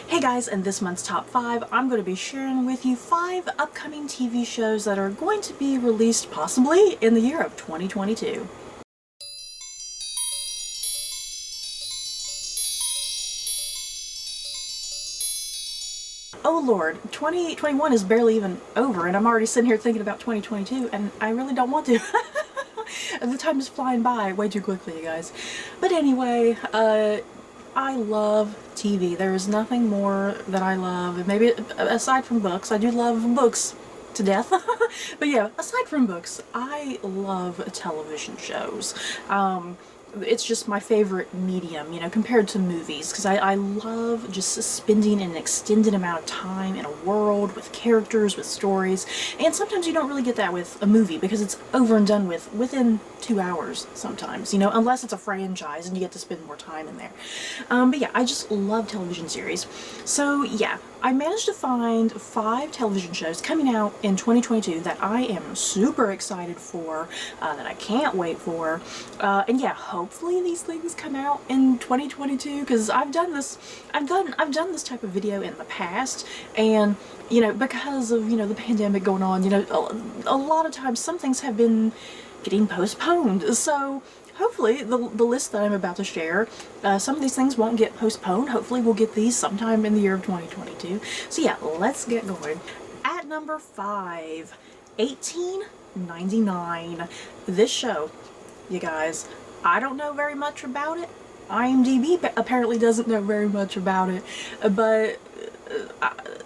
Hey guys, in this month's top 5, I'm going to be sharing with you 5 upcoming TV shows that are going to be released possibly in the year of 2022. Oh lord, 2021 is barely even over and I'm already sitting here thinking about 2022 and I really don't want to. The time is flying by way too quickly, you guys. But anyway, I love TV. There is nothing more that I love. Maybe aside from books, I do love books to death. But yeah, aside from books, I love television shows. It's just my favorite medium, you know, compared to movies, because I love just spending an extended amount of time in a world with characters, with stories, and sometimes you don't really get that with a movie because it's over and done with within 2 hours sometimes, you know, unless it's a franchise and you get to spend more time in there. But yeah, I just love television series. So yeah, I managed to find 5 television shows coming out in 2022 that I am super excited for, that I can't wait for, and yeah, hopefully these things come out in 2022 because I've done this type of video in the past, and you know, because of, you know, the pandemic going on, you know, a lot of times some things have been getting postponed. So hopefully the list that I'm about to share, some of these things won't get postponed. Hopefully we'll get these sometime in the year of 2022. So yeah, let's get going. At number 5, 1899. This show, you guys, I don't know very much about it. IMDb apparently doesn't know very much about it, but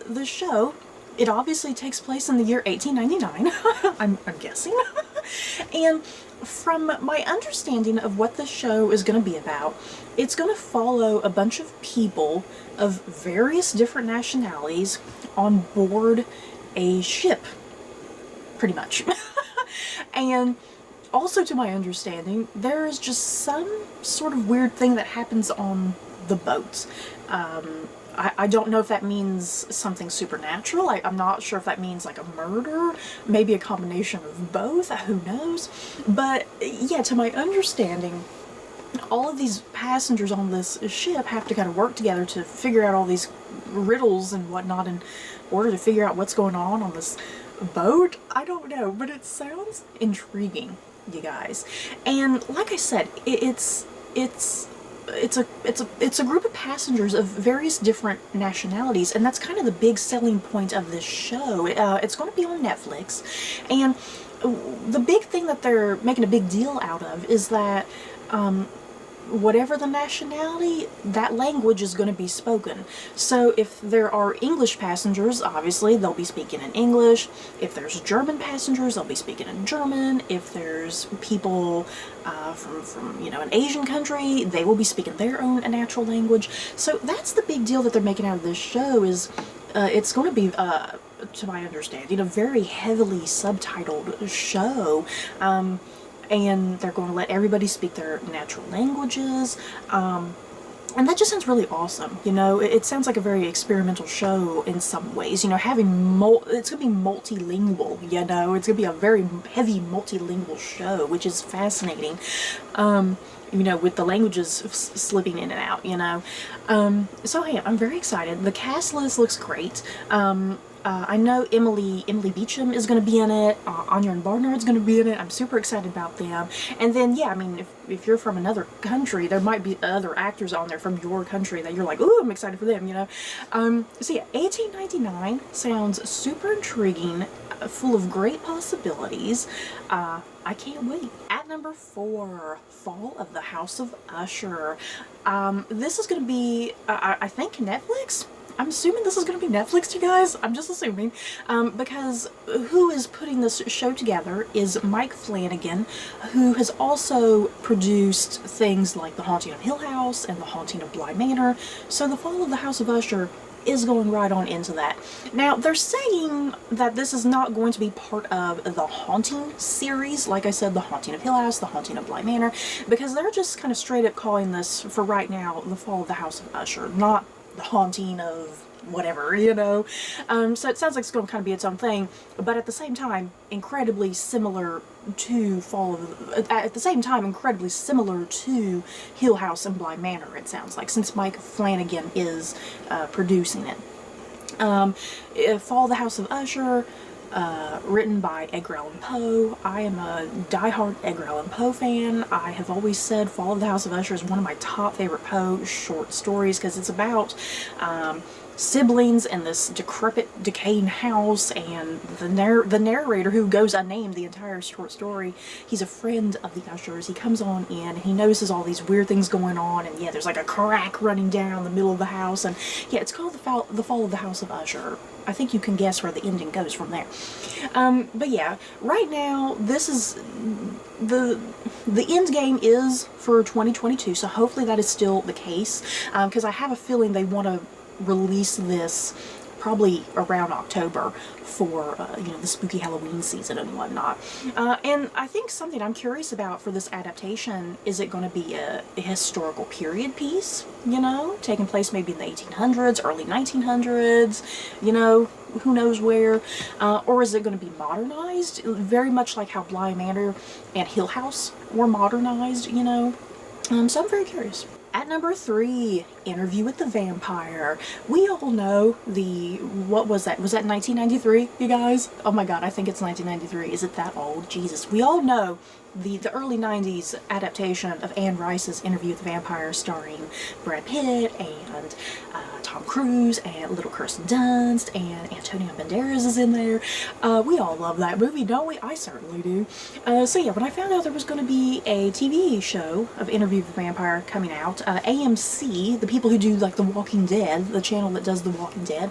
the show, it obviously takes place in the year 1899, I'm guessing. And from my understanding of what the show is going to be about, it's going to follow a bunch of people of various different nationalities on board a ship, pretty much. And also, to my understanding, there is just some sort of weird thing that happens on the boat. I don't know if that means something supernatural. I'm not sure if that means like a murder, maybe a combination of both, who knows. But yeah, to my understanding, all of these passengers on this ship have to kind of work together to figure out all these riddles and whatnot in order to figure out what's going on this boat. I don't know, but it sounds intriguing, you guys. And like I said, it's a group of passengers of various different nationalities, and that's kind of the big selling point of this show. It's going to be on Netflix, and the big thing that they're making a big deal out of is that whatever the nationality, that language is going to be spoken. So if there are English passengers, obviously they'll be speaking in English. If there's German passengers, they'll be speaking in German. If there's people from you know, an Asian country, they will be speaking their own natural language. So that's the big deal that they're making out of this show, is it's going to be, to my understanding, a very heavily subtitled show. And they're going to let everybody speak their natural languages, and that just sounds really awesome. You know, it sounds like a very experimental show in some ways. You know, having it's going to be multilingual. You know, it's going to be a very heavy multilingual show, which is fascinating. You know, with the languages slipping in and out. You know, so hey, I'm very excited. The cast list looks great. I know Emily Beecham is going to be in it. Anya and Barnard is going to be in it. I'm super excited about them. And then, yeah, I mean, if you're from another country, there might be other actors on there from your country that you're like, ooh, I'm excited for them, you know. So yeah, 1899 sounds super intriguing, full of great possibilities. I can't wait. At number 4, Fall of the House of Usher. This is going to be, I think, Netflix? I'm assuming this is going to be Netflix, you guys. I'm just assuming. Because who is putting this show together is Mike Flanagan, who has also produced things like The Haunting of Hill House and The Haunting of Bly Manor. So The Fall of the House of Usher is going right on into that. Now, they're saying that this is not going to be part of the Haunting series, like I said, The Haunting of Hill House, The Haunting of Bly Manor, because they're just kind of straight up calling this, for right now, The Fall of the House of Usher, not the haunting of whatever, you know. So it sounds like it's going to kind of be its own thing, but at the same time, incredibly similar to incredibly similar to Hill House and Bly Manor, it sounds like, since Mike Flanagan is producing it. Fall of the House of Usher, written by Edgar Allan Poe. I am a diehard Edgar Allan Poe fan. I have always said Fall of the House of Usher is one of my top favorite Poe short stories because it's about siblings in this decrepit, decaying house, and the narrator, who goes unnamed the entire short story, he's a friend of the Ushers. He comes on in and he notices all these weird things going on, and yeah, there's like a crack running down the middle of the house, and yeah, it's called the Fall of the House of Usher. I think you can guess where the ending goes from there. But yeah, right now, this is the end game is for 2022, so hopefully that is still the case, because I have a feeling they want to release this probably around October for the spooky Halloween season and whatnot. And I think something I'm curious about for this adaptation, is it going to be a historical period piece, taking place maybe in the 1800s, early 1900s, who knows where, or is it going to be modernized, very much like how Bly Manor and Hill House were modernized, so I'm very curious. At number 3, Interview with the Vampire. We all know what was that? Was that 1993, you guys? Oh my god, I think it's 1993. Is it that old? Jesus. We all know the early 90s adaptation of Anne Rice's Interview with the Vampire, starring Brad Pitt and Tom Cruise and little Kirsten Dunst, and Antonio Banderas is in there. We all love that movie, don't we? I certainly do. So yeah, when I found out there was going to be a TV show of Interview with the Vampire coming out, AMC, the people who do like The Walking Dead, the channel that does The Walking Dead,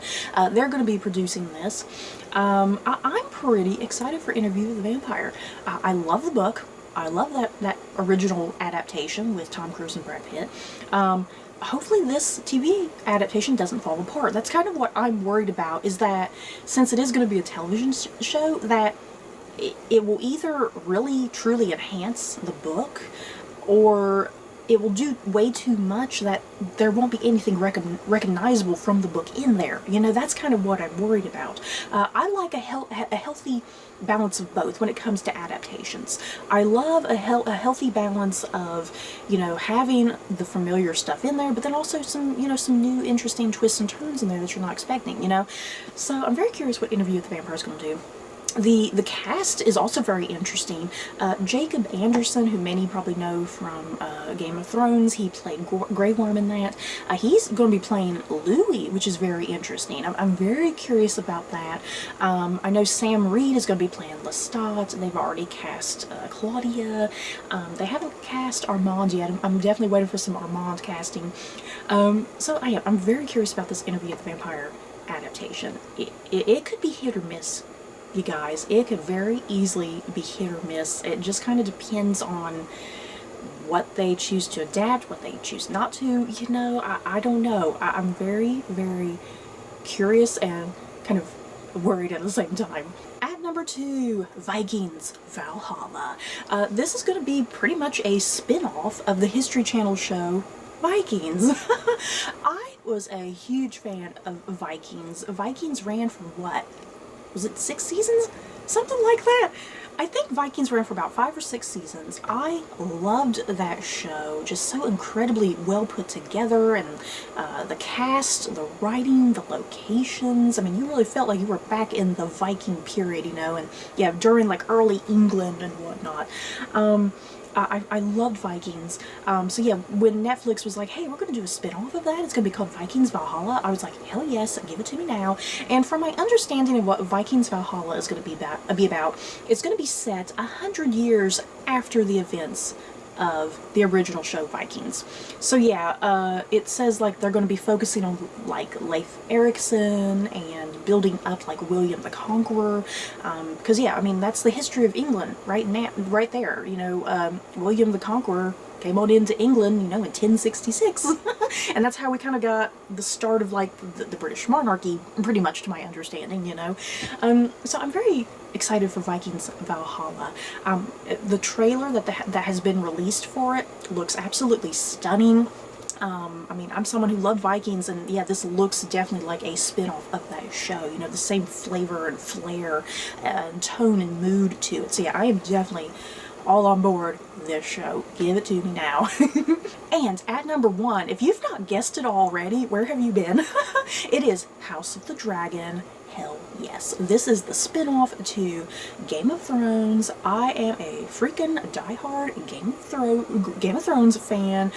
they're going to be producing this. I'm pretty excited for Interview with the Vampire. I love the book. I love that original adaptation with Tom Cruise and Brad Pitt. Hopefully this TV adaptation doesn't fall apart. That's kind of what I'm worried about, is that since it is going to be a television show, that it will either really truly enhance the book, or it will do way too much that there won't be anything recognizable from the book in there. That's kind of what I'm worried about. I like a healthy balance of both when it comes to adaptations. I love a healthy balance of, having the familiar stuff in there, but then also some, some new interesting twists and turns in there that you're not expecting, So I'm very curious what Interview with the Vampire is going to do. The cast is also very interesting. Jacob Anderson, who many probably know from Game of Thrones, he played Grey Worm in that. He's going to be playing Louis, which is very interesting. I'm very curious about that. I know Sam Reed is going to be playing Lestat. They've already cast Claudia. They haven't cast Armand yet. I'm definitely waiting for some Armand casting. So I'm very curious about this Interview with the Vampire adaptation. It could be hit or miss. You guys, it could very easily be hit or miss. It just kind of depends on what they choose to adapt, what they choose not to, I don't know. I'm very, very curious and kind of worried at the same time. At number 2, Vikings Valhalla. This is going to be pretty much a spin-off of the History Channel show Vikings. I was a huge fan of Vikings. Vikings ran for what? Was it 6 seasons? Something like that. I think Vikings ran for about 5 or 6 seasons. I loved that show. Just so incredibly well put together, and the cast, the writing, the locations. I mean, you really felt like you were back in the Viking period, and yeah, during like early England and whatnot. I loved Vikings. So yeah, when Netflix was like, hey, we're going to do a spin-off of that, it's going to be called Vikings Valhalla, I was like, hell yes, give it to me now. And from my understanding of what Vikings Valhalla is going to be about, it's going to be set 100 years after the events of the original show Vikings. So yeah, it says like they're going to be focusing on like Leif Erikson and building up like William the Conqueror, because yeah, I mean that's the history of England right there. William the Conqueror came on into England, in 1066, and that's how we kind of got the start of like the British monarchy, pretty much to my understanding, So I'm very excited for Vikings Valhalla. The trailer that has been released for it looks absolutely stunning. I mean, I'm someone who loved Vikings, and yeah, this looks definitely like a spin-off of that show. You know, the same flavor and flair and tone and mood to it. So yeah, I am definitely all on board this show. Give it to me now. And at number 1, if you've not guessed it already, where have you been? It is House of the Dragon. Hell yes. This is the spin-off to Game of Thrones. I am a freaking diehard Game of Thrones fan.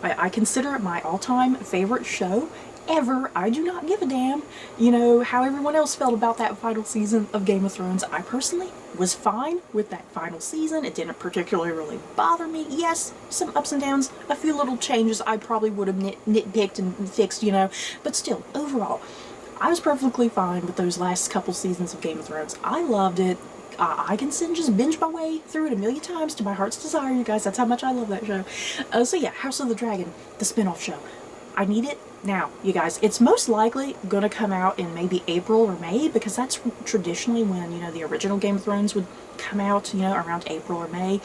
I consider it my all-time favorite show ever. I do not give a damn, you know, how everyone else felt about that final season of Game of Thrones. I personally was fine with that final season. It didn't particularly really bother me. Yes, some ups and downs, a few little changes I probably would have nitpicked and fixed, you know, but still, overall, I was perfectly fine with those last couple seasons of Game of Thrones. I loved it. I can just binge my way through it a million times to my heart's desire, you guys. That's how much I love that show. So yeah, House of the Dragon, the spin-off show. I need it now, you guys. It's most likely gonna come out in maybe April or May, because that's traditionally when, you know, the original Game of Thrones would come out, you know, around April or May.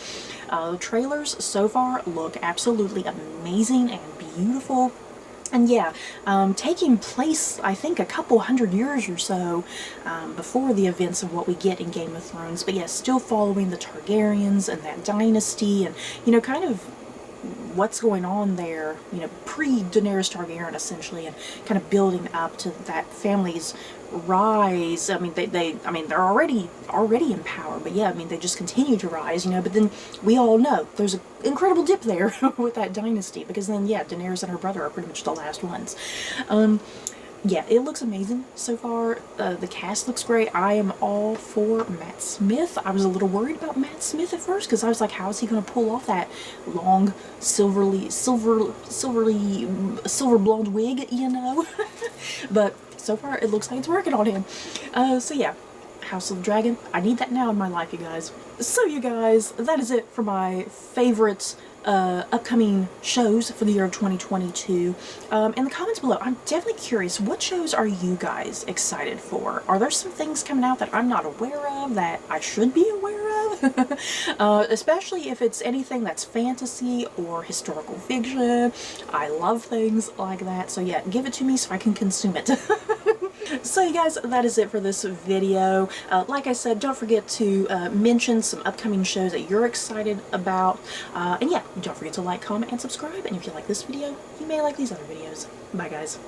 The trailers so far look absolutely amazing and beautiful. And yeah, taking place, I think, a couple hundred years or so before the events of what we get in Game of Thrones. But yeah, still following the Targaryens and that dynasty, and, you know, kind of what's going on there, you know, pre-Daenerys Targaryen, essentially, and kind of building up to that family's rise. I mean, they're already in power, but yeah, I mean, they just continue to rise, you know. But then we all know there's an incredible dip there with that dynasty, because then yeah, Daenerys and her brother are pretty much the last ones. Yeah, it looks amazing so far. The cast looks great. I am all for Matt Smith. I was a little worried about Matt Smith at first, because I was like, how is he going to pull off that long, silver blonde wig, you know? But so far, it looks like it's working on him. So yeah, House of the Dragon. I need that now in my life, you guys. So you guys, that is it for my favorite upcoming shows for the year of 2022. In the comments below, I'm definitely curious, what shows are you guys excited for? Are there some things coming out that I'm not aware of that I should be aware of? Especially if it's anything that's fantasy or historical fiction. I love things like that, so yeah, give it to me so I can consume it. So you guys, that is it for this video. Like I said, don't forget to mention some upcoming shows that you're excited about. And yeah, don't forget to like, comment, and subscribe. And if you like this video, you may like these other videos. Bye guys.